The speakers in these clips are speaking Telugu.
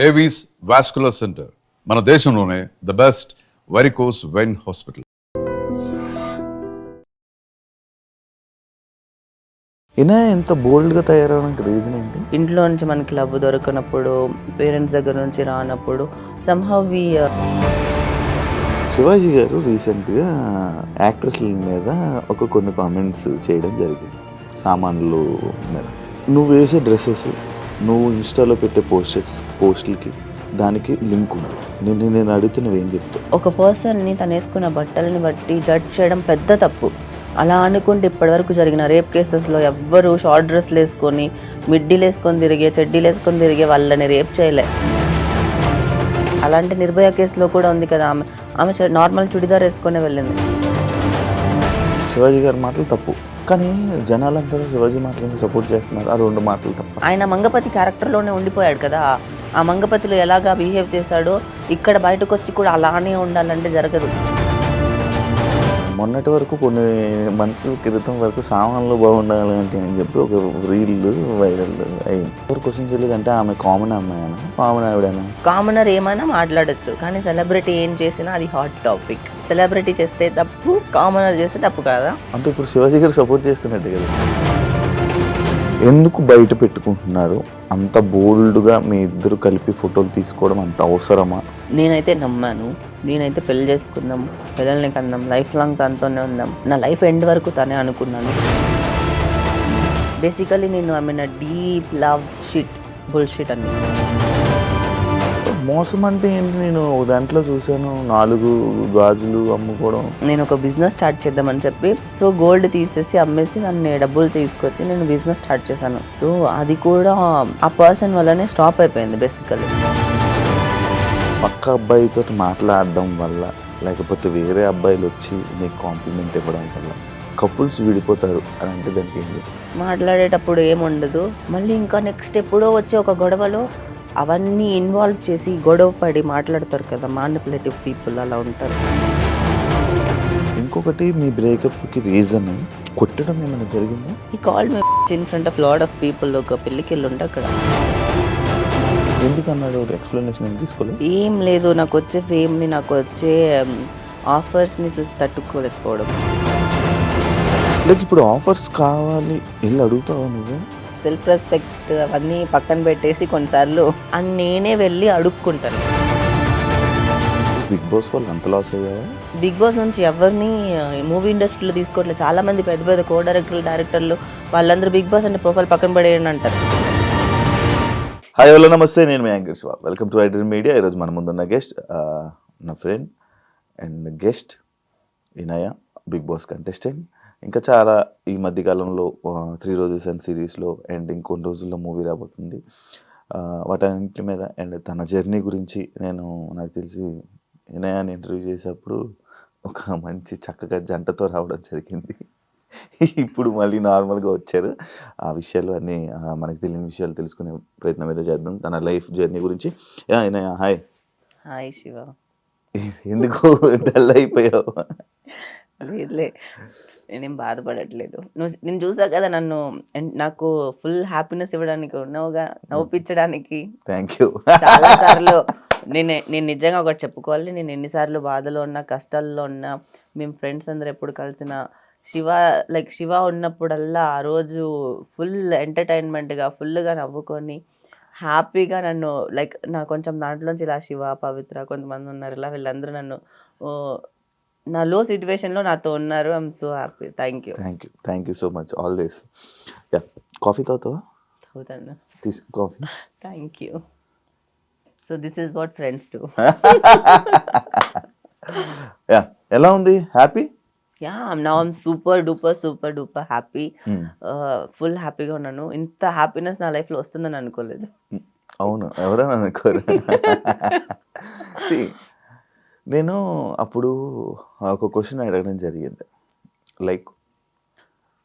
ఏవీస్ వాస్కులర్ సెంటర్ మన దేశంలోనే the best varicose vein hospital. ఈయన ఎంత బోల్డ్గా తయారవడానికి రీజన్ ఏంటి? ఇంట్లో నుంచి మనకి లవ్ దొరకనప్పుడు, పేరెంట్స్ దగ్గర నుంచి రానప్పుడు సంహౌ వి శివాజీ గారు రీసెంట్గా యాక్ట్రెస్ల మీద కొన్ని కామెంట్స్ చేయడం జరిగింది. సామాన్లు మీద నువ్వు వేసే డ్రెస్సెస్, నువ్వు ఇన్స్టాలో పెట్టే పోస్టులకి దానికి లింక్ ఉంది. నేను అడుగుతున్నవి ఏం చెప్తావు? ఒక పర్సన్ని తను వేసుకున్న బట్టలని బట్టి జడ్జ్ చేయడం పెద్ద తప్పు. అలా అనుకుంటే ఇప్పటివరకు జరిగిన రేప్ కేసెస్లో ఎవ్వరు షార్ట్ డ్రెస్లు వేసుకొని, మిడ్డీలు వేసుకొని తిరిగే, చెడ్డీలు వేసుకొని తిరిగే వాళ్ళని రేప్ చేయలే. అలాంటి నిర్భయ కేసులో కూడా ఉంది కదా, ఆమె నార్మల్ చుడిదార్ వేసుకొని వెళ్ళింది. శివాజీ గారి మాటలు తప్పు, కానీ జనాలంతా శివాజీ మాటలను సపోర్ట్ చేస్తున్నారు. ఆ రెండు మాటలు తప్ప. ఆయన మంగపతి క్యారెక్టర్లోనే ఉండిపోయాడు కదా. ఆ మంగపతిలో ఎలాగా బిహేవ్ చేశాడో ఇక్కడ బయటకు వచ్చి కూడా అలానే ఉండాలంటే జరగదు. మొన్నటి వరకు కొన్ని మంత్స్ క్రితం వరకు సామాన్లు బాగుండాలి అంటే అని చెప్పి ఒక రీల్ వైరల్ అయ్యింది. ఎవరు క్వశ్చన్ చేయలేదంటే ఆమె కామన్ అమ్మాయినా, కామన్ ఆవిడైనా? కామనర్ ఏమైనా మాట్లాడచ్చు, కానీ సెలబ్రిటీ ఏం చేసినా అది హాట్ టాపిక్. సెలబ్రిటీ చేస్తే తప్పు, కామనర్ చేస్తే తప్పు కాదా? అంటే ఇప్పుడు శివాజీ గారు సపోర్ట్ చేస్తున్నట్టు కదా. ఎందుకు బయట పెట్టుకుంటున్నారు? అంత బోల్డ్గా మీ ఇద్దరు కలిపి ఫోటోలు తీసుకోవడం అంత అవసరమా? నేనైతే నమ్మాను. నేనైతే పెళ్లి చేసుకుందాం, పిల్లల్ని కందాం, లైఫ్ లాంగ్ తనతోనే ఉందాం, నా లైఫ్ ఎండ్ వరకు తనే అనుకున్నాను. బేసికలీ నేను I mean deep love shit bullshit అని. మోసం అంటే ఏంటి? నేను దాంట్లో చూసాను 4 గాజులు అమ్ముకోవడం. నేను ఒక బిజినెస్ స్టార్ట్ చేద్దామని చెప్పి గోల్డ్ తీసేసి అమ్మేసి నన్ను డబ్బులు తీసుకొచ్చి నేను బిజినెస్ స్టార్ట్ చేశాను. సో అది కూడా ఆ పర్సన్ వల్లనే స్టాప్ అయిపోయింది. బేసికలీ పక్క అబ్బాయితో మాట్లాడడం వల్ల, లేకపోతే వేరే అబ్బాయిలు వచ్చి నీకు కాంప్లిమెంట్ ఇవ్వడం వల్ల కపుల్స్ విడిపోతారు అని అంటే దానికి ఏంటి? మాట్లాడేటప్పుడు ఏముండదు, మళ్ళీ ఇంకా నెక్స్ట్ ఎప్పుడో వచ్చే ఒక గొడవలో అవన్నీ ఇన్వాల్వ్ చేసి గొడవ పడి మాట్లాడతారు కదా. మానిపులేటివ్ పీపుల్ అలా ఉంటారు. ఇంకొకటి, మీ బ్రేకప్కి రీజన్ కొట్టడం ఏమైనా జరిగిందా? ఈ call me in front of lot of people. ఒక పెళ్ళికి వెళ్ళి ఉంటే అక్కడ ఎందుకన్నాడు? ఎక్స్ప్లెనేషన్ ఏం తీసుకోలేదు? ఏం లేదు, నాకు వచ్చే ఫేమ్ని, నాకు వచ్చే ఆఫర్స్ని చూసి తట్టుకోలేకపోవడం. లైక్ ఇప్పుడు ఆఫర్స్ కావాలి వెళ్ళి అడుగుతావా నువ్వు? సెల్ఫ్ రెస్పెక్ట్ అవన్నీ పక్కన పెట్టేసి కొన్నిసార్లు నేనే వెళ్ళి అడుక్కుంటాను. బిగ్ బాస్ వాళ్ళు అంత లాస్ అయ్యావా? బిగ్ బాస్ నుంచి ఎవరిని మూవీ ఇండస్ట్రీలో తీసుకోవట్లేదు. చాలా మంది పెద్ద పెద్ద కో డైరెక్టర్లు వాళ్ళందరూ బిగ్ బాస్ అంటే ప్రొఫైల్ పక్కన పడేయండి అంటారు. హాయ్ హలో నమస్తే, నేను మీ anchor Shiva. Welcome to iDream Media. ఈరోజు మన ముందున్న గెస్ట్ నా friend and guest Vinaya, Bigg Boss contestant. ఇంకా చాలా ఈ మధ్యకాలంలో 3 రోజెస్ అండ్ సిరీస్లో అండ్ ఇంకొన్ని రోజుల్లో మూవీ రాబోతుంది. వాటన్నింటి మీద అండ్ తన జర్నీ గురించి నాకు తెలిసి వినయాన్ని ఇంటర్వ్యూ చేసేటప్పుడు ఒక మంచి చక్కగా జంటతో రావడం జరిగింది. ఇప్పుడు మళ్ళీ నార్మల్గా వచ్చారు. ఆ విషయాలు అన్నీ మనకి తెలియని విషయాలు తెలుసుకునే ప్రయత్నం అయితే చేద్దాం, తన లైఫ్ జర్నీ గురించి. వినయ హాయ్. హాయ్ శివ. ఎందుకు డల్ అయిపోయావు? లేదులే, నేనేం బాధపడట్లేదు. నేను చూసా కదా నన్ను, నాకు ఫుల్ హ్యాపీనెస్ ఇవ్వడానికి ఉన్నావుగా, నవ్వుపించడానికి. Thank you. చాలా సార్లు నేను నిజంగా ఒకటి చెప్పుకోవాలి, నేను ఎన్నిసార్లు బాధలో ఉన్నా, కష్టాల్లో ఉన్నా, మేము ఫ్రెండ్స్ అందరు ఎప్పుడు కలిసిన శివ ఉన్నప్పుడల్లా ఆ రోజు ఫుల్ ఎంటర్టైన్మెంట్గా ఫుల్గా నవ్వుకొని హ్యాపీగా నన్ను నా కొంచెం దాంట్లోంచి ఇలా శివ, పవిత్ర కొంతమంది ఉన్నారు, ఇలా వీళ్ళందరూ నన్ను నా లో సిచ్యువేషన్లో నాతో ఉన్నారు. I'm so happy. Thank you so much always. Coffee తాగుతావా? తాగుతాను. Coffee. Thank you. So this is what friends do. ఎలా ఉంది? Happy? Now I'm super duper happy. Full హ్యాపీగా ఉన్నాను. ఇంత హ్యాపీనెస్ నా లైఫ్లో వస్తుందని అనుకోలేదు. అవును, ఎవరైనా అనుకోరు. నేను అప్పుడు ఒక క్వశ్చన్ అడగడం జరిగింది, లైక్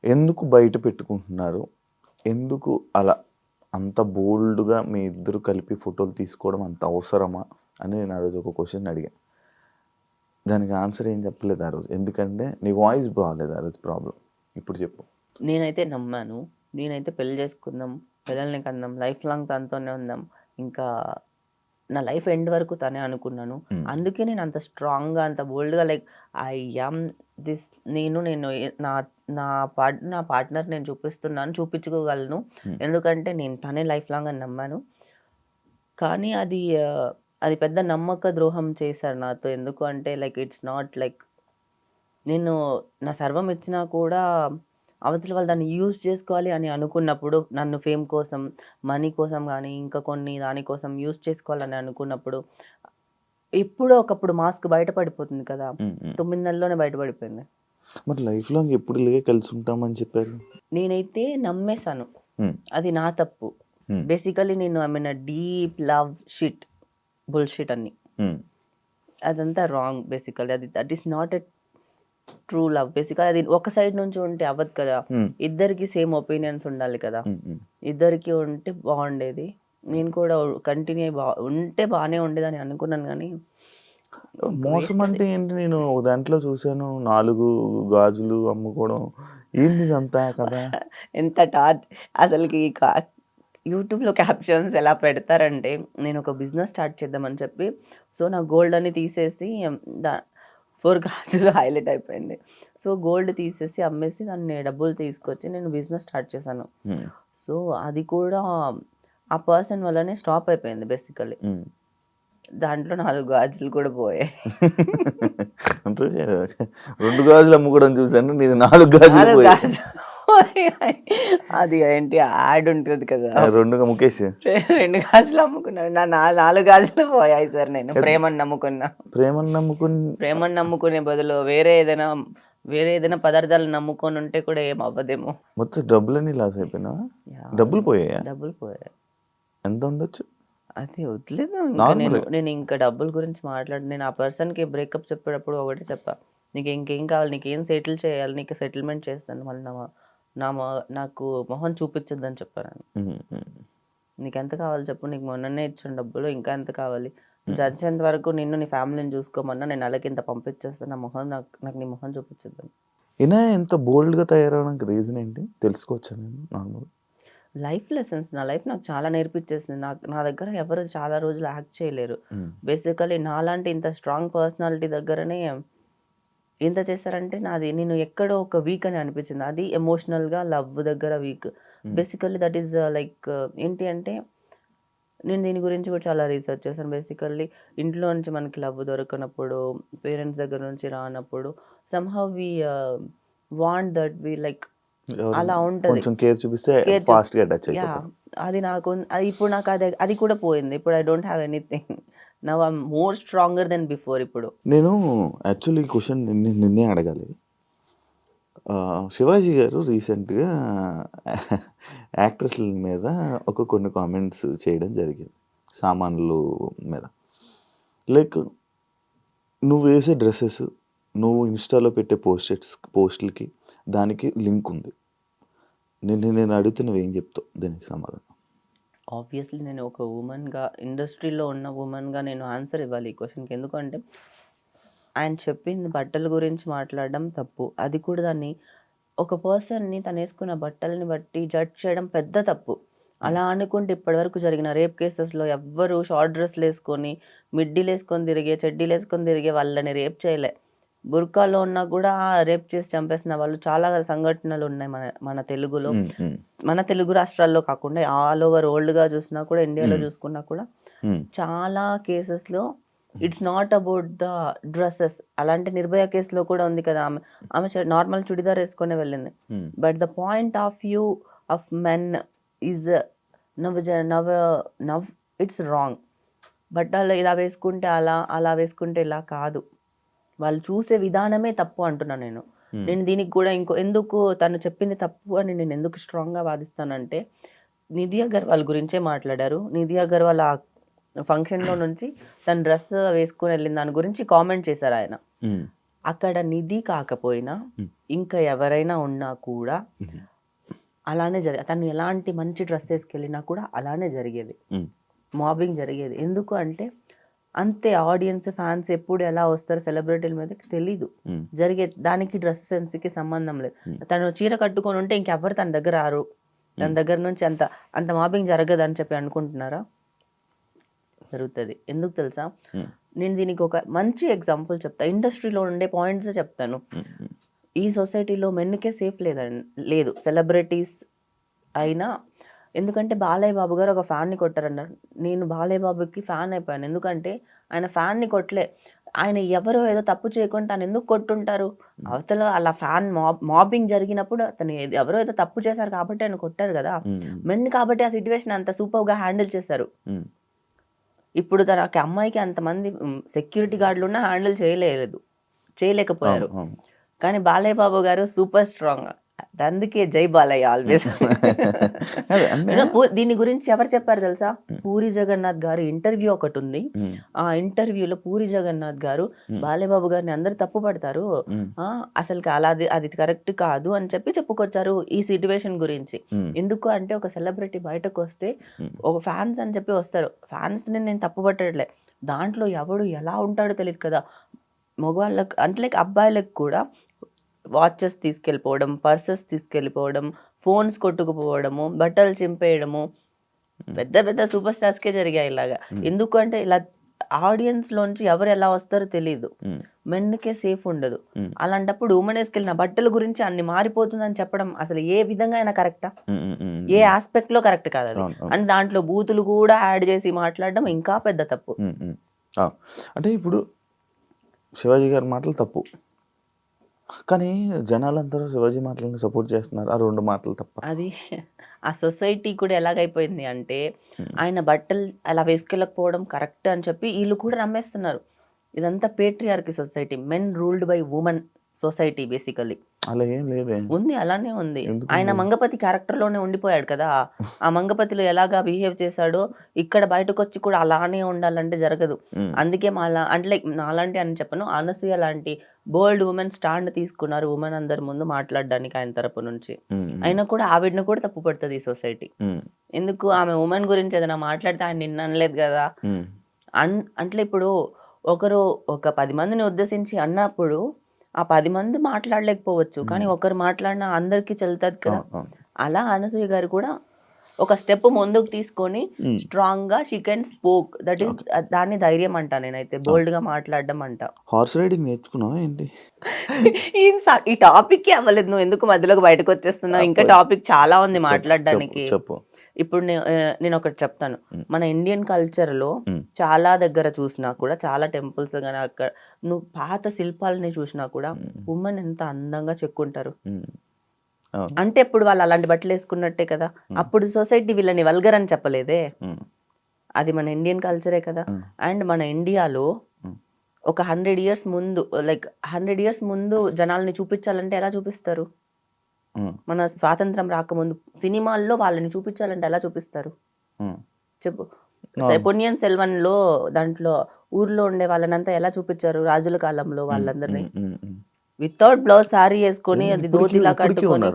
ఎందుకు బయట పెట్టుకుంటున్నారు, ఎందుకు అలా అంత బోల్డ్గా మీ ఇద్దరు కలిపి ఫోటోలు తీసుకోవడం అంత అవసరమా అని నేను ఆ రోజు ఒక క్వశ్చన్ అడిగాను. దానికి ఆన్సర్ ఏం చెప్పలేదు ఆ రోజు, ఎందుకంటే నీ వాయిస్ బాగాలేదు ఆ రోజు. ప్రాబ్లం ఇప్పుడు చెప్పు. నేనైతే నమ్మాను. నేనైతే పెళ్లి చేసుకుందాం, పిల్లల్ని కందాం, లైఫ్ లాంగ్ తనతోనే ఉందాం, ఇంకా నా లైఫ్ ఎండ్ వరకు తనే అనుకున్నాను. అందుకే నేను అంత స్ట్రాంగ్గా అంత బోల్డ్గా లైక్ ఐ యామ్ దిస్ నేను నేను నా నా పార్ట్నర్ నేను చూపించుకోగలను. ఎందుకంటే నేను తనే లైఫ్ లాంగ్ అని నమ్మాను. కానీ అది పెద్ద నమ్మక ద్రోహం చేశారు నాతో. ఎందుకు అంటే లైక్ ఇట్స్ నాట్ లైక్ నేను నా సర్వం ఇచ్చినా కూడా అవతల వాళ్ళు దాన్ని యూజ్ చేసుకోవాలి అని అనుకున్నప్పుడు, నన్ను ఫేమ్ కోసం, మనీ కోసం కానీ ఇంకా కొన్ని దానికోసం యూజ్ చేసుకోవాలని అనుకున్నప్పుడు ఎప్పుడో ఒకప్పుడు మాస్క్ బయటపడిపోతుంది కదా. 9 నెలల్లోనే బయటపడిపోయింది. మరి లైఫ్ లాంగ్ ఎప్పుడు ఇలాగే కలిసి ఉంటామని చెప్పారు? నేనైతే నమ్మేశాను. అది నా తప్పు. బేసికలీ నేను I mean deep love bullshit అన్ని అదంతా wrong. Basically that is not a true love. బేసికల్ అది ఒక సైడ్ నుంచి ఉంటే అవ్వదు కదా. ఇద్దరికి సేమ్ ఒపీనియన్స్ ఉండాలి కదా. ఇద్దరికి ఉంటే బాగుండేది. నేను కూడా కంటిన్యూ ఉంటే బాగానే ఉండేదని అనుకున్నాను. కానీ మోసం అంటే ఏంటి? నేను ఒక దాంట్లో చూసాను 4 గాజులు అమ్ముకోవడం. ఏంది ఇదంతా కదా? ఎంత అసలుకి యూట్యూబ్లో క్యాప్షన్స్ ఎలా పెడతారంటే, నేను ఒక బిజినెస్ స్టార్ట్ చేద్దామని చెప్పి సో నా గోల్డ్ అని తీసేసి 4 గాజులు హైలైట్ అయిపోయింది. సో గోల్డ్ తీసేసి అమ్మేసి దాన్ని డబ్బులు తీసుకొచ్చి నేను బిజినెస్ స్టార్ట్ చేశాను. సో అది కూడా ఆ పర్సన్ వల్లనే స్టాప్ అయిపోయింది బేసికలీ. దాంట్లో 4 గాజులు కూడా పోయాయి. అంటే 2 గాజులు అమ్ముకోవడం చూసాను, నీది 4 గాజులు పోయాయి. అది ఏంటి యాడ్ ఉంటుంది కదా, 2 ముఖేష్ 2 గాజులు అమ్ముకున్నాను. నా 4 గాజులు పోయాయి సార్. నేను ప్రేమను నమ్ముకునే బదులు వేరే ఏదైనా పదార్థాలు నమ్ముకొని ఉంటే కూడా ఏం అవ్వదేమో. మొత్తం డబ్బులన్నీ లాస్ అయిపోయినా? డబ్బులు పోయాయి. ఎంత ఉండొచ్చు? అది వదిలేదు. నేను ఇంకా డబ్బుల గురించి నేను ఆ పర్సన్కి బ్రేకప్ చెప్పేటప్పుడు ఒకటి చెప్పా, నీకు ఇంకేం కావాలి, నీకేం సెటిల్ చేయాలి, నీకు సెటిల్మెంట్ చేస్తాను, మళ్ళీ నాకు మొహం చూపించద్దని చెప్పాను. నీకు ఎంత కావాలి చెప్పు, నీకు మొన్ననే ఇచ్చిన డబ్బులు, ఇంకా ఎంత కావాలి, చచ్చేంత వరకు నిన్ను నీ ఫ్యామిలీని చూసుకోమన్నా నేను అలాగే ఇంత పంపించేస్తాను, నా మొహం నాకు నీ మొహం చూపించద్దని. అయినా ఎంత బోల్డ్గా తయారవడానికి రీజన్ ఏంటి తెలుసుకోవచ్చా? నేను నార్మల్ లైఫ్ లెసన్స్, నా లైఫ్ నాకు చాలా నేర్పించేసింది. నా దగ్గర ఎవరు చాలా రోజులు యాక్ట్ చేయలేరు. బేసికలీ నాలాంటి ఇంత స్ట్రాంగ్ పర్సనాలిటీ దగ్గరనే ఎంత చేశారంటే, నేను ఎక్కడో ఒక వీక్ అని అనిపించింది. అది ఎమోషనల్గా లవ్ దగ్గర week. Basically that is like ఏంటి అంటే, నేను దీని గురించి కూడా చాలా రీసెర్చ్ చేశాను. బేసికల్లీ ఇంట్లో నుంచి మనకి లవ్ దొరకనప్పుడు, పేరెంట్స్ దగ్గర నుంచి రానప్పుడు somehow we want that we like అలా ఉంటుంది. కొంచెం కేర్ చూపిస్తే ఫాస్ట్గా అటాచ్ అయిపోతాం. అది ఇప్పుడు నాకు అది కూడా పోయింది. ఇప్పుడు I don't have anything. Now I am more stronger then before. ఇప్పుడు నేను యాక్చువల్లీ ఈ క్వశ్చన్ నిన్నే అడగాలి. శివాజీ గారు రీసెంట్గా యాక్ట్రెస్ల మీద కొన్ని కామెంట్స్ చేయడం జరిగింది, సామాన్లు మీద. లైక్ నువ్వు వేసే డ్రెస్సెస్, నువ్వు ఇన్స్టాలో పెట్టే పోస్టులకి దానికి లింక్ ఉంది. నేను అడిగితే నువ్వేం చెప్తావు దానికి సమాధానం? ఆబ్వియస్లీ నేను ఒక ఉమెన్గా, ఇండస్ట్రీలో ఉన్న ఉమెన్గా నేను ఆన్సర్ ఇవ్వాలి ఈ క్వశ్చన్కి. ఎందుకంటే ఆయన చెప్పింది బట్టల గురించి మాట్లాడడం తప్పు. అది కూడా దాన్ని ఒక పర్సన్ని తను వేసుకున్న బట్టలని బట్టి జడ్జ్ చేయడం పెద్ద తప్పు. అలా అనుకుంటే ఇప్పటివరకు జరిగిన రేప్ కేసెస్లో ఎవ్వరు షార్ట్ డ్రెస్లు వేసుకొని, మిడ్డీలు వేసుకొని చెడ్డీలు వేసుకొని తిరిగే వాళ్ళని రేప్ చేయలే. బుర్కాలో ఉన్నా కూడా రేప్ చేసి చంపేసిన వాళ్ళు చాలా సంఘటనలు ఉన్నాయి మన తెలుగులో. మన తెలుగు రాష్ట్రాల్లో కాకుండా ఆల్ ఓవర్ వరల్డ్గా చూసినా కూడా, ఇండియాలో చూసుకున్నా కూడా చాలా కేసెస్లో it's not about the dresses. అలాంటి నిర్భయ కేసులో కూడా ఉంది కదా, ఆమె నార్మల్ చుడిదార్ వేసుకొని వెళ్ళింది. But the point of view of men is now it's wrong. బట్టలు ఇలా వేసుకుంటే అలా వేసుకుంటే ఇలా కాదు. వాళ్ళు చూసే విధానమే తప్పు అంటున్నాను నేను. దీనికి కూడా ఎందుకు తను చెప్పింది తప్పు అని నేను ఎందుకు స్ట్రాంగ్గా వాదిస్తానంటే, నిధి అగర్వాల్ గురించే మాట్లాడారు. నిధి అగర్వాల్ ఆ ఫంక్షన్లో నుంచి తన డ్రెస్ వేసుకొని వెళ్ళిన దాని గురించి కామెంట్ చేశారు ఆయన. అక్కడ నిధి కాకపోయినా ఇంకా ఎవరైనా ఉన్నా కూడా అలానే తను ఎలాంటి మంచి డ్రెస్ వేసుకెళ్ళినా కూడా అలానే జరిగేది, మాబింగ్ జరిగేది. ఎందుకు అంటే అంతే, ఆడియన్స్ ఫ్యాన్స్ ఎప్పుడు ఎలా వస్తారు సెలబ్రిటీల మీదకి తెలీదు. దానికి డ్రెస్ సెన్స్కి సంబంధం లేదు. తను చీర కట్టుకొని ఉంటే ఇంకెవరు తన దగ్గర రారు, తన దగ్గర నుంచి అంత మాబింగ్ జరగదు అని చెప్పి అనుకుంటున్నారా? జరుగుతుంది. ఎందుకు తెలుసా? Hmm. నేను దీనికి ఒక మంచి ఎగ్జాంపుల్ చెప్తా. ఇండస్ట్రీలో ఉండే పాయింట్స్ చెప్తాను. ఈ సొసైటీలో మెన్కే సేఫ్ లేదు. సెలబ్రిటీస్ అయినా, ఎందుకంటే బాలయ్య బాబు గారు ఒక ఫ్యాన్ని కొట్టారన్నారు. నేను బాలయ్య బాబుకి ఫ్యాన్ అయిపోయాను. ఎందుకంటే ఆయన ఫ్యాన్ని కొట్టలే. ఆయన ఎవరో ఏదో తప్పు చేయకుండా తను ఎందుకు కొట్టుంటారు? అవతల అలా ఫ్యాన్ మాబింగ్ జరిగినప్పుడు అతను ఎవరో ఏదో తప్పు చేశారు కాబట్టి ఆయన కొట్టారు కదా. మెన్ కాబట్టి ఆ సిచ్యువేషన్ అంత సూపర్గా హ్యాండిల్ చేశారు. ఇప్పుడు తనకి అమ్మాయికి అంతమంది సెక్యూరిటీ గార్డులు ఉన్నా హ్యాండిల్ చేయలేకపోయారు. కానీ బాలయ్య బాబు గారు సూపర్ స్ట్రాంగ్. అందుకే జై బాలయ్య ఆల్వేస్. దీని గురించి ఎవరు చెప్పారు తెలుసా? పూరి జగన్నాథ్ గారు ఇంటర్వ్యూ ఒకటి ఉంది. ఆ ఇంటర్వ్యూలో పూరి జగన్నాథ్ గారు బాలయ్య బాబు గారిని అందరు తప్పు పడతారు, అసలు అలా అది కరెక్ట్ కాదు అని చెప్పుకొచ్చారు ఈ సిచ్యువేషన్ గురించి. ఎందుకు అంటే ఒక సెలబ్రిటీ బయటకు వస్తే ఒక ఫ్యాన్స్ అని చెప్పి వస్తారు. ఫ్యాన్స్ ని నేను తప్పు పట్టట్లే, దాంట్లో ఎవడు ఎలా ఉంటాడో తెలియదు కదా. మగవాళ్ళకి అంటే అబ్బాయిలకు కూడా వాచెస్ తీసుకెళ్ళిపోవడం, పర్సెస్ తీసుకెళ్ళిపోవడం, ఫోన్స్ కొట్టుకుపోవడము, బట్టలు చింపేయడము పెద్ద పెద్ద సూపర్ స్టార్స్కే జరిగాయి ఇలాగా. ఎందుకు అంటే ఇలా ఆడియన్స్ లోంచి ఎవరు ఎలా వస్తారో తెలియదు, మెన్కే సేఫ్ ఉండదు. అలాంటప్పుడు ఉమెన్ వేసుకెళ్ళిన బట్టల గురించి అన్ని మారిపోతుందని చెప్పడం అసలు ఏ విధంగా అయినా కరెక్టా? ఏ ఆస్పెక్ట్ లో కరెక్ట్ కాదు అది. అండ్ దాంట్లో బూతులు కూడా యాడ్ చేసి మాట్లాడడం ఇంకా పెద్ద తప్పు. అంటే ఇప్పుడు శివాజీ గారి మాటలు తప్పు, కానీ జనాలందరూ శివాజీ మాటలను సపోర్ట్ చేస్తున్నారు. ఆ 2 మాటలు తప్ప. అది ఆ సొసైటీ కూడా ఎలాగైపోయింది అంటే ఆయన బట్టలు అలా వేసుకెళ్ళకపోవడం కరెక్ట్ అని చెప్పి వీళ్ళు కూడా నమ్మేస్తున్నారు. ఇదంతా patriarchy society, men ruled by women society basically. అలా ఏం లేదే. ఉంది, అలానే ఉంది. ఆయన మంగపతి క్యారెక్టర్ లోనే ఉండిపోయాడు కదా. ఆ మంగపతిలో ఎలాగా బిహేవ్ చేశాడో ఇక్కడ బయటకు వచ్చి కూడా అలానే ఉండాలంటే జరగదు. అందుకే అంటే నాలాంటి అని చెప్పను, అనసూయ లాంటి బోల్డ్ ఉమెన్ స్టాండ్ తీసుకున్నారు ఉమెన్ అందరి ముందు మాట్లాడడానికి ఆయన తరపు నుంచి. అయినా కూడా ఆవిడని కూడా తప్పు పడుతుంది ఈ సొసైటీ. ఎందుకు? ఆమె ఉమెన్ గురించి ఏదైనా మాట్లాడితే ఆయన నిన్న అనలేదు కదా. అంటే ఇప్పుడు ఒకరు ఒక 10 మందిని ఉద్దేశించి అన్నప్పుడు ఆ 10 మంది మాట్లాడలేకపోవచ్చు, కానీ ఒకరు మాట్లాడినా అందరికీ చెల్లుతుంది కదా. అలా అనసూయ గారు కూడా ఒక స్టెప్ ముందుకు తీసుకొని స్ట్రాంగ్ గా she can spoke. That is దాన్ని ధైర్యం అంట నేనైతే, బోల్డ్ గా మాట్లాడడం అంట. హార్స్ రైడింగ్ నేర్చుకున్నావా ఏంటి? ఈ టాపిక్ కి అవ్వలేదు, నువ్వు ఎందుకు మధ్యలోకి బయటకు వచ్చేస్తున్నావు? ఇంకా టాపిక్ చాలా ఉంది మాట్లాడడానికి. ఇప్పుడు నేను ఒకటి చెప్తాను. మన ఇండియన్ కల్చర్ లో చాలా దగ్గర చూసినా కూడా, చాలా టెంపుల్స్ కానీ అక్కడ నువ్వు పాత శిల్పాలని చూసినా కూడా ఉమెన్ ఎంత అందంగా చెక్కుంటారు. అంటే ఇప్పుడు వాళ్ళు అలాంటి బట్టలు వేసుకున్నట్టే కదా. అప్పుడు సొసైటీ వీళ్ళని వల్గర్ అని చెప్పలేదే, అది మన ఇండియన్ కల్చరే కదా. అండ్ మన ఇండియాలో ఒక 100 years ముందు, లైక్ 100 years ముందు జనాల్ని చూపించాలంటే ఎలా చూపిస్తారు? మన స్వాతంత్రం రాకముందు సినిమాల్లో వాళ్ళని చూపించాలంటే ఎలా చూపిస్తారు చెప్పు? పొన్నియిన్ సెల్వన్ లో దాంట్లో ఊర్లో ఉండే వాళ్ళనంతా ఎలా చూపించారు రాజుల కాలంలో? వాళ్ళందరినీ వితౌట్ బ్లౌజ్ సారీ వేసుకొని అది ధోతిలా కట్టుకొని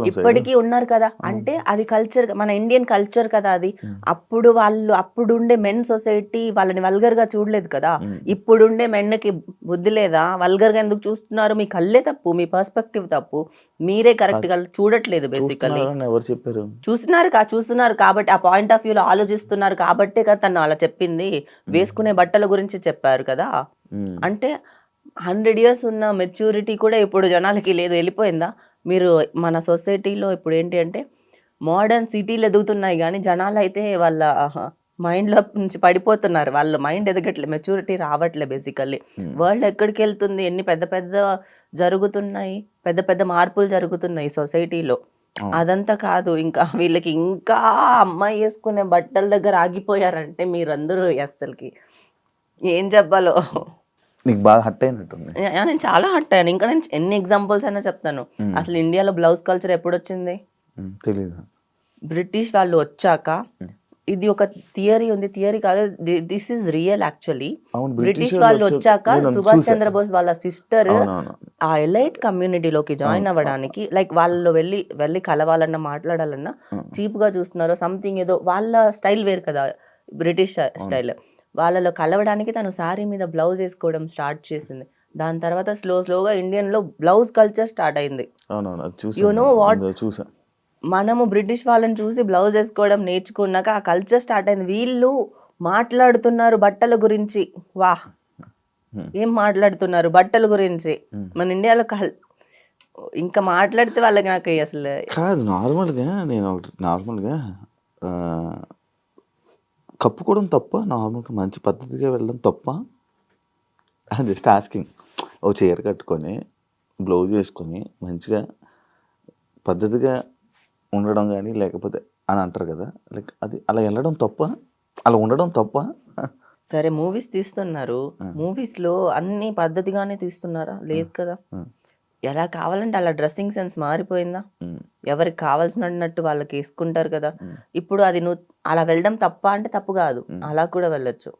ఇప్పటికీ ఉన్నారు కదా. అంటే అది కల్చర్, మన ఇండియన్ కల్చర్ కదా అది. అప్పుడు అప్పుడుండే మెన్ సొసైటీ వాళ్ళని వల్గర్ గా చూడలేదు కదా. ఇప్పుడుండే మెన్కి బుద్ధి లేదా? వల్గర్ గా ఎందుకు చూస్తున్నారు? మీ కళ్ళే తప్పు, మీ పర్స్పెక్టివ్ తప్పు, మీరే కరెక్ట్ గా చూడట్లేదు. బేసికలీ చూస్తున్నారు కాబట్టి, ఆ పాయింట్ ఆఫ్ వ్యూలో ఆలోచిస్తున్నారు కాబట్టే కదా తను అలా చెప్పింది. వేసుకునే బట్టల గురించి చెప్పారు కదా. అంటే 100 years ఉన్న మెచ్యూరిటీ కూడా ఇప్పుడు జనాలకి లేదు, వెళ్ళిపోయిందా? మీరు మన సొసైటీలో ఇప్పుడు ఏంటి అంటే మోడర్న్ సిటీలు ఎదుగుతున్నాయి కానీ జనాలు అయితే వాళ్ళ మైండ్లో నుంచి పడిపోతున్నారు. వాళ్ళ మైండ్ ఎదగట్లేదు, మెచ్యూరిటీ రావట్లే. బేసికల్లీ వరల్డ్ ఎక్కడికి వెళ్తుంది? ఎన్ని పెద్ద పెద్ద జరుగుతున్నాయి, పెద్ద పెద్ద మార్పులు జరుగుతున్నాయి సొసైటీలో. అదంతా కాదు, ఇంకా వీళ్ళకి ఇంకా అమ్మాయి వేసుకునే బట్టల దగ్గర ఆగిపోయారంటే మీరందరూ అస్సలకి ఏం చెప్పాలో. నీకు బాగా హట్ అయినట్టుంది. నేను చాలా హట్ అయ్యాను. ఇంకా నేను ఎన్ని ఎగ్జాంపుల్స్ అయినా చెప్తాను. అసలు ఇండియాలో బ్లౌజ్ కల్చర్ ఎప్పుడు వచ్చింది? తెలీదు. బ్రిటిష్ వాళ్ళు వచ్చాక. ఇది ఒక థియరీ ఉంది, థియరీ కాదు, this is real actually. British వాళ్ళు వచ్చాక సుభాష్ చంద్రబోస్ వాళ్ళ సిస్టర్ ఆ ఎలైట్ కమ్యూనిటీలోకి జాయిన్ అవ్వడానికి, లైక్ వాళ్ళు వెళ్ళి కలవాలన్నా మాట్లాడాలన్నా చీప్ గా చూస్తున్నారు సంథింగ్, ఏదో వాళ్ళ స్టైల్ వేరు కదా బ్రిటిష్ స్టైల్. వాళ్ళలో కలవడానికి తను శారీ మీద బ్లౌజ్ వేసుకోవడం స్టార్ట్ చేసింది. దాని తర్వాత స్లోగా ఇండియన్ లో బ్లౌజ్ కల్చర్ స్టార్ట్ అయింది. You know what? మనము బ్రిటిష్ వాళ్ళని చూసి బ్లౌజ్ వేసుకోవడం నేర్చుకున్నాక ఆ కల్చర్ స్టార్ట్ అయింది. వీళ్ళు మాట్లాడుతున్నారు బట్టల గురించి. వాహ్, ఏం మాట్లాడుతున్నారు బట్టల గురించి. మన ఇండియాలో ఇంకా మాట్లాడితే వాళ్ళకి నాకు అసలు కాదు, నార్మల్గా నేను ఒకటి నార్మల్గా కప్పుకోవడం తప్ప, నార్మల్గా మంచి పద్ధతిగా వెళ్ళడం తప్ప, జస్ట్ ఆస్కింగ్. ఓ చీర కట్టుకొని బ్లౌజ్ వేసుకొని మంచిగా పద్ధతిగా ఉండడం కానీ లేకపోతే అని అంటారు కదా, లైక్ అది అలా వెళ్ళడం తప్ప, అలా ఉండడం తప్ప. సరే మూవీస్ తీస్తున్నారు, మూవీస్ లో అన్ని పద్ధతిగానే తీస్తున్నారా? లేదు కదా. ఎలా కావాలంటే అలా డ్రెస్సింగ్ సెన్స్ మారిపోయిందా? ఎవరికి కావాల్సినట్టు వాళ్ళకి వేసుకుంటారు కదా. ఇప్పుడు అది నువ్వు అలా వెళ్ళడం తప్ప అంటే తప్పు కాదు, అలా కూడా వెళ్ళొచ్చు.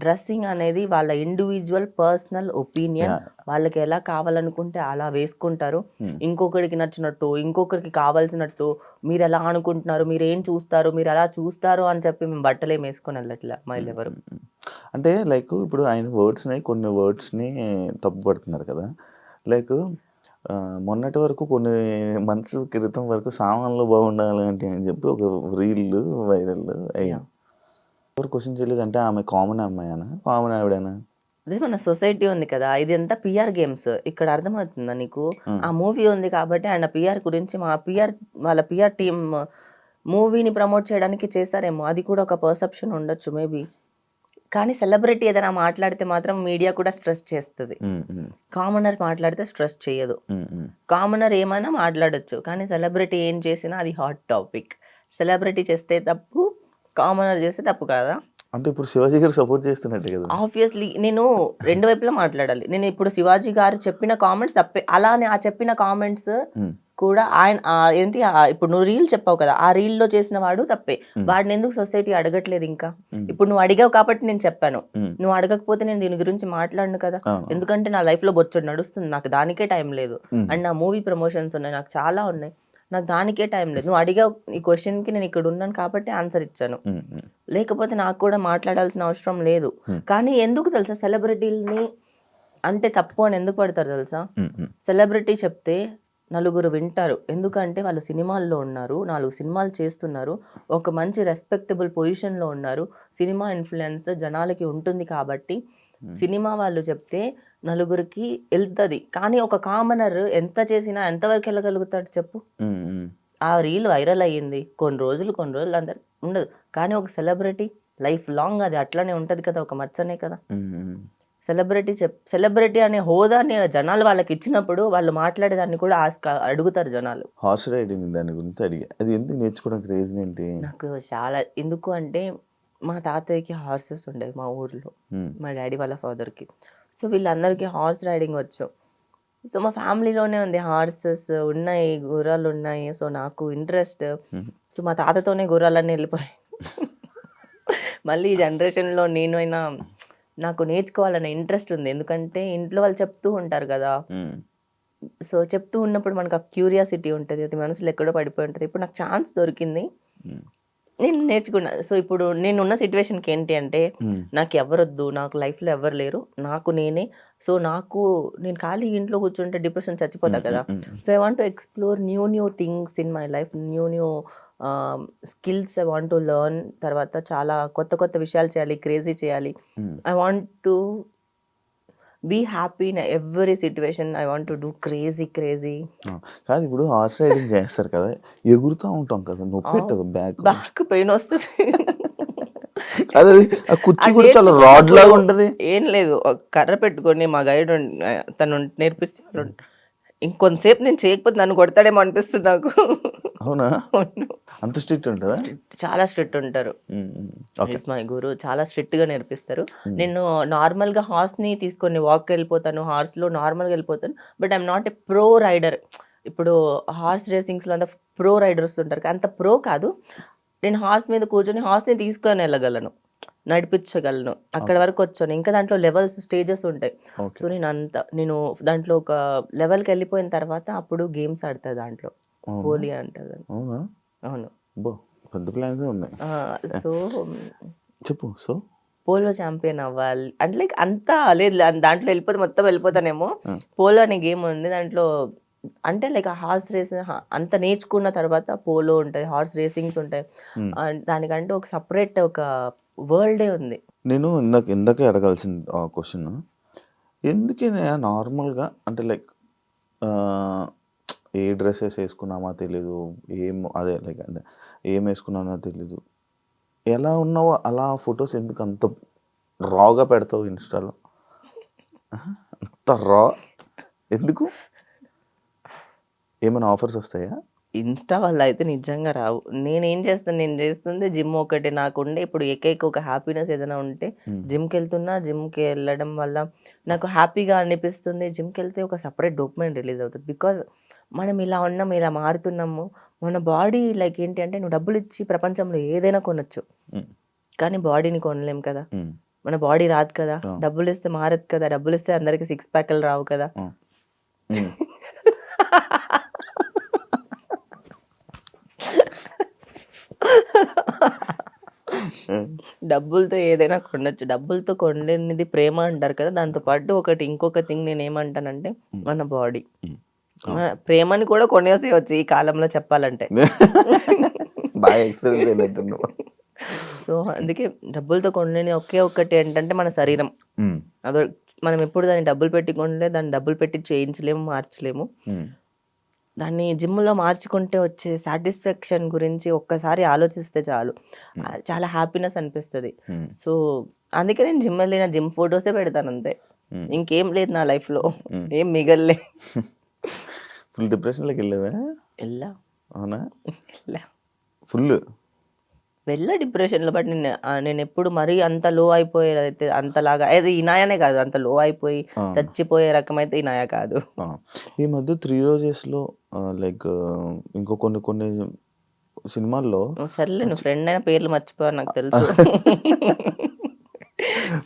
డ్రెస్సింగ్ అనేది వాళ్ళ ఇండివిజువల్ పర్సనల్ ఒపీనియన్. వాళ్ళకి ఎలా కావాలనుకుంటే అలా వేసుకుంటారు. ఇంకొకరికి నచ్చినట్టు, ఇంకొకరికి కావాల్సినట్టు మీరు ఎలా అనుకుంటున్నారు, మీరు ఏం చూస్తారు, మీరు ఎలా చూస్తారు అని చెప్పి మేము బట్టలు ఏం వేసుకొని వెళ్ళట్లే అమ్మాయిలు ఎవరు. అంటే లైక్ ఇప్పుడు ఆయన కొన్ని వర్డ్స్ని తప్పు పడుతున్నారు కదా. లైక్ మొన్నటి వరకు కొన్ని మంత్స్ క్రితం వరకు సామాన్లు బాగుండాలి అంటే అని చెప్పి ఒక రీల్ వైరల్ అయ్యింది. ఎవరు క్వశ్చన్ చేయలేదు అంటే ఆమె కామన్ అమ్మాయినా, కామన్ ఆవిడేనా? అదే మన సొసైటీ ఉంది కదా, ఇది అంతా పిఆర్ గేమ్స్. ఇక్కడ అర్థమవుతుందా నీకు? ఆ మూవీ ఉంది కాబట్టి ఆయన పిఆర్ గురించి వాళ్ళ పిఆర్ టీమ్ మూవీని ప్రమోట్ చేయడానికి చేస్తారేమో, అది కూడా ఒక పర్సెప్షన్ ఉండొచ్చు మేబీ. కానీ సెలబ్రిటీ ఏదైనా మాట్లాడితే మాత్రం మీడియా కూడా స్ట్రెస్ చేస్తుంది. కామనర్ మాట్లాడితే స్ట్రెస్ చేయదు. కామనర్ ఏమైనా మాట్లాడొచ్చు, కానీ సెలబ్రిటీ ఏం చేసినా అది హాట్ టాపిక్. సెలబ్రిటీ చేస్తే తప్పు, కామనర్ చేస్తే తప్పు కాదా? అంటే ఇప్పుడు శివాజీ గారు సపోర్ట్ చేస్తున్నట్టే కదా. ఆబ్వియస్లీ నేను రెండు వైపులా మాట్లాడాలి. నేను ఇప్పుడు శివాజీ గారు చెప్పిన కామెంట్స్ తప్పే, అలానే ఆ చెప్పిన కామెంట్స్ కూడా ఆయన ఏంటి ఇప్పుడు నువ్వు రీల్ చెప్పావు కదా, ఆ రీల్లో చేసిన వాడు తప్పే. వాడిని ఎందుకు సొసైటీ అడగట్లేదు ఇంకా? ఇప్పుడు నువ్వు అడిగావు కాబట్టి నేను చెప్పాను, నువ్వు అడగకపోతే నేను దీని గురించి మాట్లాడను కదా. ఎందుకంటే నా లైఫ్ లో బొచ్చడు నడుస్తుంది, నాకు దానికే టైం లేదు. అండ్ నా మూవీ ప్రమోషన్స్ ఉన్నాయి, నాకు చాలా ఉన్నాయి, నాకు దానికే టైం లేదు. నువ్వు అడిగావు ఈ క్వశ్చన్ కి, నేను ఇక్కడ ఉన్నాను కాబట్టి ఆన్సర్ ఇచ్చాను. లేకపోతే నాకు కూడా మాట్లాడాల్సిన అవసరం లేదు. కానీ ఎందుకు తెలుసా సెలబ్రిటీలని అంటే తప్పు అని ఎందుకు పడతారు తెలుసా? సెలబ్రిటీ చెప్తే నలుగురు వింటారు, ఎందుకంటే వాళ్ళు సినిమాల్లో ఉన్నారు, 4 సినిమాలు చేస్తున్నారు, ఒక మంచి రెస్పెక్టబుల్ పొజిషన్లో ఉన్నారు, సినిమా ఇన్ఫ్లుయెన్స్ జనాలకి ఉంటుంది కాబట్టి సినిమా వాళ్ళు చెప్తే నలుగురికి వెళ్తుంది. కానీ ఒక కామనర్ ఎంత చేసినా ఎంతవరకు వెళ్ళగలుగుతాడు చెప్పు? ఆ రీల్ వైరల్ అయ్యింది, కొన్ని రోజులు అందరు ఉండదు. కానీ ఒక సెలబ్రిటీ లైఫ్ లాంగ్ అది అట్లనే ఉంటుంది కదా, ఒక మచ్చనే కదా. సెలబ్రిటీ అనే హోదాని జనాలు వాళ్ళకి ఇచ్చినప్పుడు వాళ్ళు మాట్లాడేదాన్ని కూడా అడుగుతారు జనాలు. హార్స్ రైడింగ్ దాని గురించి అడిగా, అది ఎందుకు నేర్చుకోవడానికి రీజన్ ఏంటి? నాకు చాలా ఎందుకు అంటే మా తాతయ్యకి హార్సెస్ ఉండేవి మా ఊర్లో, మా డాడీ వాళ్ళ ఫాదర్కి. సో వీళ్ళందరికీ హార్స్ రైడింగ్ వచ్చు. సో మా ఫ్యామిలీలోనే ఉంది, హార్సెస్ ఉన్నాయి, గుర్రాలు ఉన్నాయి. సో నాకు ఇంట్రెస్ట్. సో మా తాతతోనే గుర్రాలన్నీ వెళ్ళిపోయాయి. మళ్ళీ ఈ జనరేషన్లో నేనైనా నాకు నేర్చుకోవాలనే ఇంట్రెస్ట్ ఉంది, ఎందుకంటే ఇంట్లో వాళ్ళు చెప్తూ ఉంటారు కదా. సో చెప్తూ ఉన్నప్పుడు మనకు ఆ క్యూరియాసిటీ ఉంటుంది, అది మనసులో ఎక్కడో పడిపోయి ఉంటుంది. ఇప్పుడు నాకు ఛాన్స్ దొరికింది, నేను నేర్చుకున్నా. సో ఇప్పుడు నేనున్న సిచ్యువేషన్కి ఏంటి అంటే నాకు ఎవరొద్దు, నాకు లైఫ్లో ఎవరు లేరు, నాకు నేనే. సో నేను ఖాళీ ఇంట్లో కూర్చుంటే డిప్రెషన్ చచ్చిపోతా కదా. So I want to explore new things in my life, new skills I want to learn. తర్వాత చాలా కొత్త విషయాలు చేయాలి, క్రేజీ చేయాలి. I want to be happy in every situation. I want to do crazy. కాదు, ఇప్పుడు హార్స్ రైడింగ్ చేస్తారు కదా, ఎగురుతూ ఉంటాం కదా, నొప్పి పెట్టదు, బ్యాక్ పెయిన్ వస్తుంది. అది కుర్చీ కూడా చాలా రాడ్ లాగా ఉంటది. ఏం లేదు, కర్ర పెట్టుకొని మా గైడ్ తను నేర్పించాడు. ఇంకొంతసేపు నేను చేయకపోతే నన్ను కొడతాడేమో అనిపిస్తుంది నాకు. అవునా? అంత స్ట్రిక్ట్ ఉంటుందా? చాలా స్ట్రిక్ట్ ఉంటారు. మై గురు చాలా స్ట్రిక్ట్ గా నేర్పిస్తారు. నేను నార్మల్ గా హార్స్ ని తీసుకొని వాక్ వెళ్ళిపోతాను, హార్స్ లో నార్మల్ గా వెళ్ళిపోతాను. But I'm not a pro rider. ఇప్పుడు హార్స్ రేసింగ్స్ లో అంత ప్రో రైడర్స్ ఉంటారు, అంత ప్రో కాదు. నేను హార్స్ మీద కూర్చొని హార్స్ ని తీసుకొని వెళ్ళగలను, నడిపించగలను, అక్కడ వరకు వచ్చాను. ఇంకా దాంట్లో లెవెల్స్, స్టేజెస్ ఉంటాయి. సో నేను దాంట్లో ఒక లెవెల్కి వెళ్ళిపోయిన తర్వాత అప్పుడు గేమ్స్ ఆడతా దాంట్లో, పోలీ అంటారు. అవును, పెద్ద ప్లాన్స్ ఉన్నాయి. సో చెప్పు. సో పోలో ఛాంపియన్ అవ్వాలి అంటే లైక్ అంతా లేదు, దాంట్లో మొత్తం వెళ్ళిపోతానేమో. పోలో అనే గేమ్ ఉంది దాంట్లో, అంటే లైక్ ఆ హార్స్ రేస్ అంత నేర్చుకున్న తర్వాత పోలో ఉంటాయి, హార్స్ రేసింగ్స్ ఉంటాయి. దానికంటే ఒక సపరేట్ ఒక వరల్డే ఉంది. నేను ఇందాకే అడగాల్సిన క్వశ్చన్, ఎందుకని నార్మల్గా అంటే లైక్ ఏ డ్రెస్సెస్ వేసుకున్నామో తెలీదు, అదే లైక్ అంటే ఏం వేసుకున్నానో తెలీదు, ఎలా ఉన్నావో అలా ఫొటోస్ ఎందుకు అంత రాగా పెడతావు ఇన్స్టాలో? అంత రా ఎందుకు? ఏమైనా ఆఫర్స్ వస్తాయా? ఇన్స్టా వల్ల అయితే నిజంగా రావు. నేను చేస్తుంది జిమ్ ఒకటి. నాకుండే ఇప్పుడు ఏకైక ఒక హ్యాపీనెస్ ఏదైనా ఉంటే జిమ్‌కెళ్తున్నా. జిమ్‌కి వెళ్ళడం వల్ల నాకు హ్యాపీగా అనిపిస్తుంది. జిమ్‌కెళ్తే ఒక సెపరేట్ డోపమైన్ రిలీజ్ అవుతది. బికాజ్ మనం ఇలా ఉన్నాం, ఇలా మారుతున్నాము. మన బాడీ లైక్ ఏంటి అంటే నువ్వు డబ్బులిచ్చి ప్రపంచంలో ఏదైనా కొనొచ్చు. కానీ బాడీని కొనలేం కదా! మన బాడీ రాదు కదా! డబ్బులిస్తే మారదు కదా! డబ్బులిస్తే అందరికి సిక్స్ ప్యాక్‌లు రావు కదా! డబ్బులతో ఏదైనా కొనొచ్చు. డబ్బులతో కొనలేనిది ప్రేమ అంటారు కదా! దాంతో పాటు ఇంకొక థింగ్ నేనేమంటానంటే మన బాడీ. ప్రేమని కూడా కొనేసేయొచ్చు ఈ కాలంలో చెప్పాలంటే. బాగా ఎక్స్‌పీరియన్స్ అయినట్టున్నావు. సో, అందుకే డబ్బులతో కొనలేని ఒకే ఒక్కటి ఏంటంటే మన శరీరం. అదో మనం ఎప్పుడు దాన్ని డబ్బులు పెట్టి కొనలే, దాన్ని డబ్బులు పెట్టి చేయించలేము, మార్చలేము. దాన్ని జిమ్‌లో మార్చుకుంటే వచ్చే సాటిస్ఫాక్షన్ గురించి ఒక్కసారి ఆలోచిస్తే చాలు. చాలా హ్యాపీనెస్ అనిపిస్తది. సో, అందుకే నేను జిమ్ వెళ్ళిన జిమ్ ఫోటోసే పెడతాను అంతే. ఇంకేం లేదు నా లైఫ్‌లో. ఏం మిగల్లే. ఫుల్ డిప్రెషన్‌లోకి వెళ్ళావా? ఎళ్ళా. అవునా? ఎళ్ళా. ఫుల్. వెళ్ళా డిప్రెషన్‌లో. బట్ నేనెప్పుడు మరీ అంత లో అయిపోయేదైతే అంతలాగా అది ఇనాయనే కాదు. అంత లో అయిపోయి చచ్చిపోయే రకమైతే ఇనాయ కాదు. ఈ మధ్య 3 రోజెస్‌లో లైక్ ఇంకో కొన్ని సినిమాల్లో సర్లే నువ్వు ఫ్రెండ్ అయిన పేర్లు మర్చిపోయావు నాకు తెలుసు.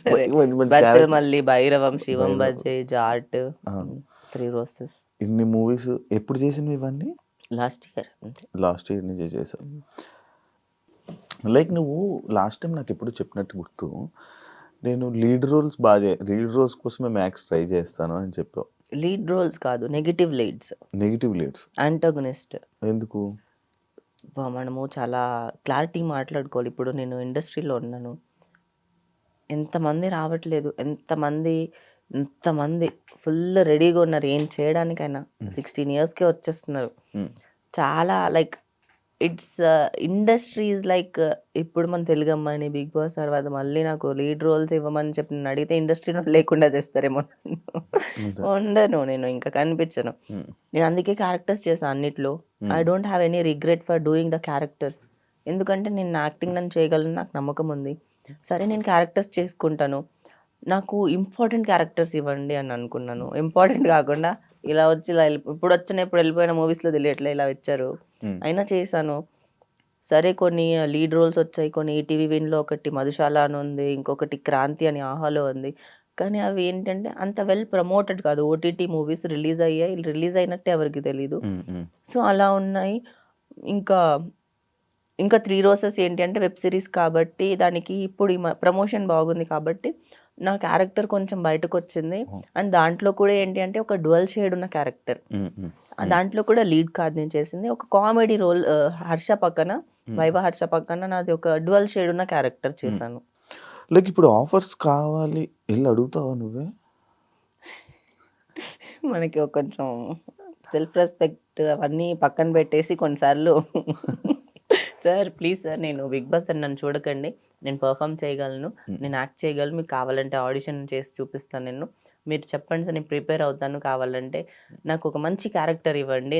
సరే. మంచి మంచి బచ్చల్ మల్లి, భైరవం, శివం బజే, జాట్, 3 రోజెస్. ఇన్ని మూవీస్ ఎప్పుడు చేసినవి ఇవన్నీ? లాస్ట్ ఇయర్ అంతే. లాస్ట్ ఇయర్ నుంచి చేసావు. లైక్ నువ్వు లాస్ట్ టైం నాకు ఎప్పుడు చెప్పినట్టు గుర్తు, నేను లీడ్ రోల్స్ కోసమే మ్యాక్స్ ట్రై చేస్తాను అని చెప్పావు. లీడ్ రోల్స్ కాదు, నెగెటివ్ లీడ్స్. యాంటాగనిస్ట్. ఎందుకు? మనము చాలా క్లారిటీ మాట్లాడుకోవాలి. ఇప్పుడు నేను ఇండస్ట్రీలో ఉన్నాను. ఎంతమంది రావట్లేదు, ఎంతమంది ఫుల్ రెడీగా ఉన్నారు ఏం చేయడానికైనా. 16 ఇయర్స్‌కే వచ్చేస్తున్నారు. చాలా like it's industry is like ఇప్పుడు మన తెలుగు అమ్మాయిని బిగ్ బాస్ తర్వాత మళ్ళీ నాకు లీడ్ రోల్స్ ఇవ్వమని చెప్పి నన్ను అడిగితే ఇండస్ట్రీలో లేకుండా చేస్తారేమో. ఉండను, నేను ఇంకా కనిపించను. నేను అందుకే క్యారెక్టర్స్ చేశాను అన్నిట్లో. I don't have any regret for doing the characters. ఎందుకంటే నేను యాక్టింగ్ నన్ను చేయగలను, నాకు నమ్మకం ఉంది. సరే నేను క్యారెక్టర్స్ చేసుకుంటాను, నాకు ఇంపార్టెంట్ క్యారెక్టర్స్ ఇవ్వండి అని అనుకున్నాను. ఇంపార్టెంట్ కాకుండా ఇలా వచ్చి ఇలా ఇప్పుడు వెళ్ళిపోయిన మూవీస్లో తెలియట్లే ఇలా వచ్చారు. అయినా చేశాను. సరే కొన్ని లీడ్ రోల్స్ వచ్చాయి. కొన్ని ఈటీవీ విన్‌లో ఒకటి మధుశాల అని ఉంది, ఇంకొకటి క్రాంతి అని ఆహాలో ఉంది. కానీ అవి ఏంటంటే అంత వెల్ ప్రమోటెడ్ కాదు. ఓటీటీ మూవీస్ రిలీజ్ అయ్యాయి, రిలీజ్ అయినట్టే ఎవరికి తెలీదు. సో అలా ఉన్నాయి. ఇంకా 3 రోజెస్ ఏంటి అంటే వెబ్ సిరీస్ కాబట్టి దానికి ఇప్పుడు ప్రమోషన్ బాగుంది కాబట్టి నా క్యారెక్టర్ కొంచెం బయటకొచ్చింది. అండ్ దాంట్లో కూడా ఏంటి అంటే ఒక డ్యువల్ షేడ్ ఉన్న క్యారెక్టర్. దాంట్లో కూడా లీడ్ కాదు నేను చేసింది. ఒక కామెడీ రోల్, వైవ హర్ష పక్కన నాది ఒక డ్యువల్ షేడ్ ఉన్న క్యారెక్టర్ చేశాను. లైక్ ఇప్పుడు ఆఫర్స్ కావాలి వెళ్ళి అడుగుతావా నువ్వే? మనకి కొంచెం సెల్ఫ్ రెస్పెక్ట్ అవన్నీ పక్కన పెట్టేసి కొన్నిసార్లు సార్ ప్లీజ్ సార్, నేను బిగ్ బాస్ అని నన్ను చూడకండి, నేను పర్ఫామ్ చేయగలను, నేను యాక్ట్ చేయగలను, మీకు కావాలంటే ఆడిషన్ చేసి చూపిస్తాను, మీరు చెప్పండి సార్, నేను ప్రిపేర్ అవుతాను, కావాలంటే నాకు ఒక మంచి క్యారెక్టర్ ఇవ్వండి,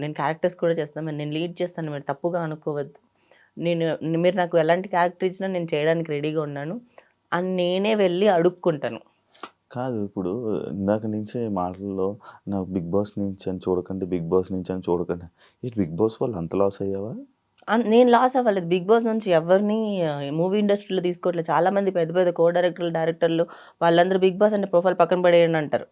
నేను క్యారెక్టర్స్ కూడా చేస్తాను, నేను లీడ్ చేస్తాను, మీరు తప్పుగా అనుకోవద్దు, మీరు నాకు ఎలాంటి క్యారెక్టర్ ఇచ్చినా నేను చేయడానికి రెడీగా ఉన్నాను అని నేనే వెళ్ళి అడుక్కుంటాను. కాదు, ఇప్పుడు ఇందాక నుంచి మాటల్లో నాకు బిగ్ బాస్ నుంచి అని చూడకండి, బిగ్ బాస్ నుంచి అని చూడకండి, ఈ బిగ్ బాస్ వాళ్ళు అంత లాస్ అయ్యావా? నేను లాస్ అవ్వలేదు. బిగ్ బాస్ నుంచి ఎవరిని మూవీ ఇండస్ట్రీలో తీసుకోవట్లేదు. చాలా మంది పెద్ద పెద్ద కో డైరెక్టర్లు వాళ్ళందరూ బిగ్ బాస్ అంటే ప్రొఫైల్ పక్కన పడేయండి అంటారు.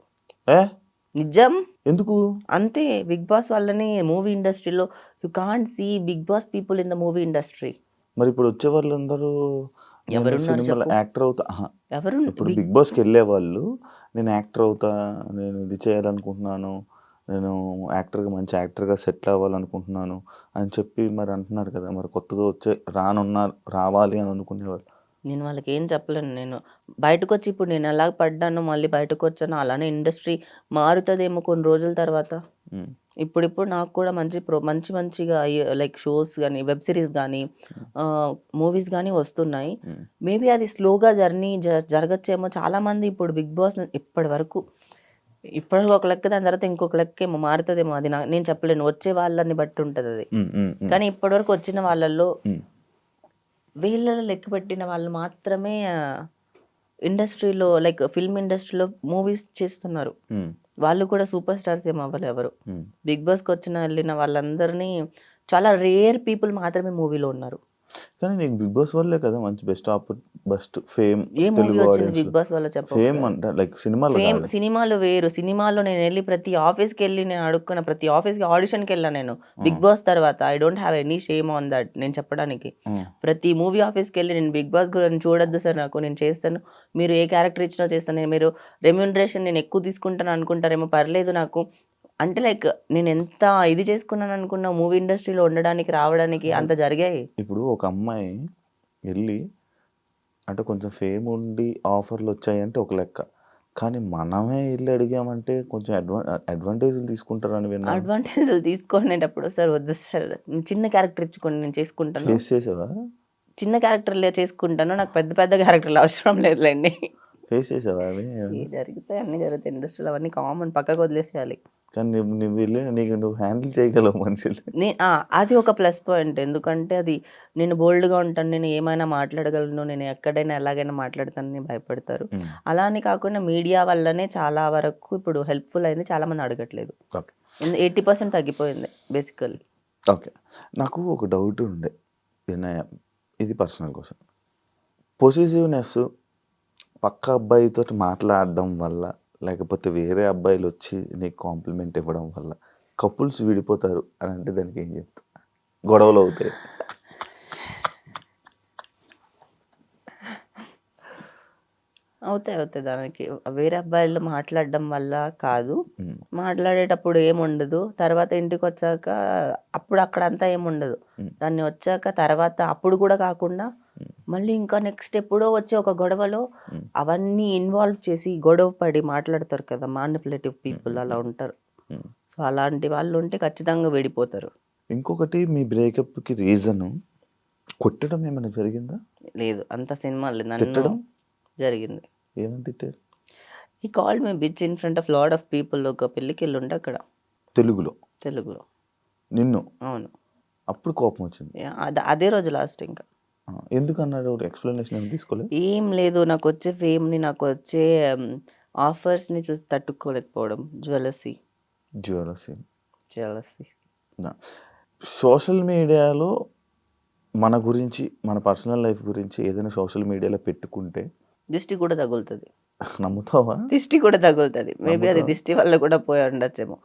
నిజం. ఎందుకు? అంతే, బిగ్ బాస్ వాళ్ళని మూవీ ఇండస్ట్రీలో you can't see Bigg Boss people in the movie industry. మరి ఇప్పుడు వచ్చే వాళ్ళందరూ ఎవరున్నారు యాక్టర్ అవుతా, ఎవరు ఇప్పుడు బిగ్ బాస్కి వెళ్ళే వాళ్ళు నేను యాక్టర్ అవుతా, నేను ఇది చేయాలనుకుంటున్నాను, నేను మంచి యాక్టర్గా సెటిల్ అవ్వాలనుకుంటున్నాను అని చెప్పి మరి అంటున్నారు కదా. మరి కొత్తగా రావాలి అని అనుకునేవాళ్ళు నేను వాళ్ళకి ఏం చెప్పలేను. నేను బయటకు వచ్చి ఇప్పుడు నేను ఎలా పడ్డానో మళ్ళీ బయటకు వచ్చానో అలానే ఇండస్ట్రీ మారుతుందేమో కొన్ని రోజుల తర్వాత. ఇప్పుడిప్పుడు నాకు కూడా మంచి మంచిగా లైక్ షోస్ కానీ వెబ్ సిరీస్ కానీ మూవీస్ కానీ వస్తున్నాయి. మేబీ అది స్లోగా జర్నీ జరగచ్చేమో. చాలామంది ఇప్పుడు బిగ్ బాస్ ఇప్పటి వరకు ఒక లెక్క, దాని తర్వాత ఇంకొక లెక్క ఏమో మారుతుందేమో. అది నేను చెప్పలేను, వచ్చే వాళ్ళని బట్టి ఉంటుంది అది. కానీ ఇప్పటివరకు వచ్చిన వాళ్ళల్లో వీళ్ళలో లెక్క పెట్టిన వాళ్ళు మాత్రమే ఇండస్ట్రీలో లైక్ ఫిల్మ్ ఇండస్ట్రీలో మూవీస్ చేస్తున్నారు. వాళ్ళు కూడా సూపర్ స్టార్స్ ఏం అవ్వలేదు ఎవరు. బిగ్ బాస్కి వెళ్ళిన వాళ్ళందరినీ చాలా రేర్ పీపుల్ మాత్రమే మూవీలో ఉన్నారు. కానీ నీకు బిగ్ బాస్ వల్లే కదా మంచి బెస్ట్ ఫేమ్. ఏ మూవీ వచ్చింది బిగ్ బాస్ వల్ల ఫేమ్ అంటే లైక్ సినిమాలో ఫేమ్ సినిమాలు వేరు. సినిమాలో నేను వెళ్ళి ప్రతి ఆఫీస్కి వెళ్ళి నేను అడుక్కున్న ప్రతి ఆఫీస్కి ఆడిషన్కి వెళ్ళాను నేను బిగ్ బాస్ తర్వాత. I don't have any shame on that నేను చెప్పడానికి. ప్రతి మూవీ ఆఫీస్కి వెళ్ళి నేను బిగ్ బాస్ గురించి చూడొద్దు సార్, నాకు నేను చేస్తాను, మీరు ఏ క్యారెక్టర్ ఇచ్చినా చేస్తాను, మీరు రెమ్యూనరేషన్ నేను ఎక్కువ తీసుకుంటాను అనుకుంటారేమో, పర్లేదు నాకు అంటే లైక్ నేను ఎంత ఇది చేసుకున్నాను అనుకున్నా మూవీ ఇండస్ట్రీలో ఉండడానికి రావడానికి అంత జరిగాయి. ఇప్పుడు ఒక అమ్మాయి వెళ్ళి అంటే కొంచెం ఫేమ్ ఉండి ఆఫర్లు వచ్చాయంటే ఒక లెక్క, కానీ మనమే వెళ్ళి అడిగామంటే కొంచెం అడ్వాంటేజ్లు తీసుకుంటారని విన్నా. అడ్వాంటేజ్లు తీసుకునేటప్పుడు సార్ వద్దు సార్, చిన్న క్యారెక్టర్ ఇచ్చుకోండి నేను చేసుకుంటాను. ఫేస్ చేసావా? చిన్న క్యారెక్టర్లే చేసుకుంటాను, నాకు పెద్ద పెద్ద క్యారెక్టర్లు అవసరం లేదులేండి. ఫేస్ చేసావా? జరుగుతాయి, అన్ని జరుగుతాయి ఇండస్ట్రీలో, అవన్నీ కామన్, పక్కకు వదిలేసేయాలి. కానీ నువ్వు వెళ్ళి నువ్వు హ్యాండిల్ చేయగలవు మనుషులు. అది ఒక ప్లస్ పాయింట్. ఎందుకంటే అది నేను బోల్డ్గా ఉంటాను, నేను ఏమైనా మాట్లాడగలను, నేను ఎక్కడైనా ఎలాగైనా మాట్లాడతానని భయపడతారు. అలా అని కాకుండా మీడియా వల్లనే చాలా వరకు ఇప్పుడు హెల్ప్ఫుల్ అయింది, చాలా మంది అడగట్లేదు. 80% తగ్గిపోయింది బేసికల్లీ. ఓకే, నాకు ఒక డౌట్ ఉండే, ఇది పర్సనల్ కోసం. పొసెసివ్నెస్ పక్క అబ్బాయితో మాట్లాడడం వల్ల లేకపోతే వేరే అబ్బాయిలు వచ్చి నీకు కాంప్లిమెంట్ ఇవ్వడం వల్ల కపుల్స్ విడిపోతారు అని అంటే దానికి ఏం చెప్తా? గొడవలు అవుతాయి. అవుతాయి దానికి. వేరే అబ్బాయిలు మాట్లాడడం వల్ల కాదు, మాట్లాడేటప్పుడు ఏముండదు, తర్వాత ఇంటికి వచ్చాక అప్పుడు అక్కడంతా ఏముండదు. దాన్ని వచ్చాక తర్వాత అప్పుడు కూడా కాకుండా మళ్ళీ ఇంకా నెక్స్ట్ ఎప్పుడో వచ్చే ఒక గొడవలో అవన్నీ ఇన్వాల్వ్ చేసి గొడవ పడి మాట్లాడతారు కదా, మానిపులేటివ్ పీపుల్ అలా ఉంటారు. సో అలాంటి వాళ్ళు ఉంటే ఖచ్చితంగా విడిపోతారు. ఇంకొకటి, మీ బ్రేకప్కి రీజన్ కొట్టడం ఏమైనా జరిగిందా? లేదు, అంత సినిమా తిట్టడం జరిగింది. ఏమని తిట్టారు? ఈ called me bitch in front of lot of people. ఒక పెళ్ళికి వెళ్ళి ఉంటే అక్కడ తెలుగులో నిన్ను. అవును. అప్పుడు కోపం వచ్చింది. అదే రోజు లాస్ట్. ఇంకా ఎందుకన్నారు? ఎక్స్ప్లెనేషన్ ఏమి తీసుకోలేదు? ఏం లేదు, నాకు వచ్చే ఫేమ్ని, నాకు వచ్చే ఆఫర్స్ని చూసి తట్టుకోలేకపోవడం. జ్యువెలసీ. సోషల్ మీడియాలో మన గురించి, మన పర్సనల్ లైఫ్ గురించి ఏదైనా సోషల్ మీడియాలో పెట్టుకుంటే దిష్టి కూడా తగులుతుంది. నమ్ముతావా? దిష్టి కూడా తగులుతుంది. మేబీ అది దిష్టి వల్ల కూడా పోయి ఉండొచ్చేమో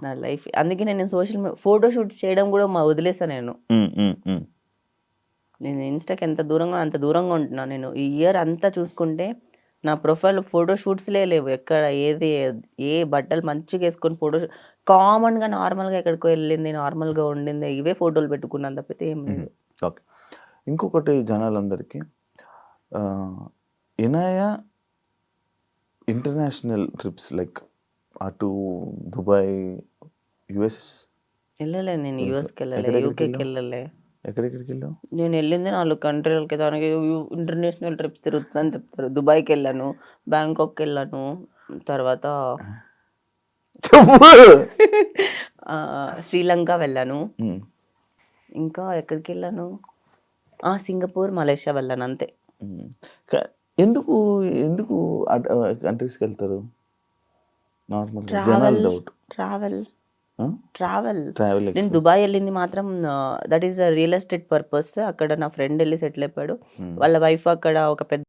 నా లైఫ్. అందుకే నేను సోషల్ మీడియా ఫోటోషూట్ చేయడం కూడా వదిలేసాను నేను. నేను ఇన్స్టాకి అంత దూరంగా ఉంటున్నాను. నేను ఈ ఇయర్ అంతా చూసుకుంటే నా ప్రొఫైల్ ఫోటోషూట్స్లే లేవు. ఎక్కడ ఏ బట్టలు మంచిగా వేసుకొని ఫోటోషూట్, కామన్గా నార్మల్గా ఎక్కడికో వెళ్ళింది, నార్మల్గా ఉండింది, ఇవే ఫోటోలు పెట్టుకున్నాను తప్పితే ఏం లేదు. ఓకే, ఇంకొకటి జనాలందరికీ, ఇనాయ ఇంటర్నేషనల్ ట్రిప్స్ లైక్ అటు దుబాయ్, యుఎస్ వెళ్ళలే. నేను యూఎస్కి వెళ్ళలే, యూకేకి వెళ్ళలే. ఎక్కడెక్కడికి వెళ్ళావు? నేను వెళ్ళింది 4 కంట్రీలకి. దానికి ఇంటర్నేషనల్ ట్రిప్స్ తిరుగుతుందని చెప్తారు. దుబాయ్కి వెళ్ళాను, బ్యాంకాక్కి వెళ్ళాను, తర్వాత శ్రీలంక వెళ్ళాను, ఇంకా ఎక్కడికి వెళ్ళాను, సింగపూర్, మలేషియా వెళ్ళాను, అంతే. ఎందుకు కంట్రీస్కి వెళ్తారు? Normal travel. నేను దుబాయ్ వెళ్ళింది మాత్రం that is real estate purpose. అక్కడ నా ఫ్రెండ్ వెళ్ళి సెటిల్ అయిపోయాడు. వాళ్ళ వైఫ్ అక్కడ ఒక పెద్ద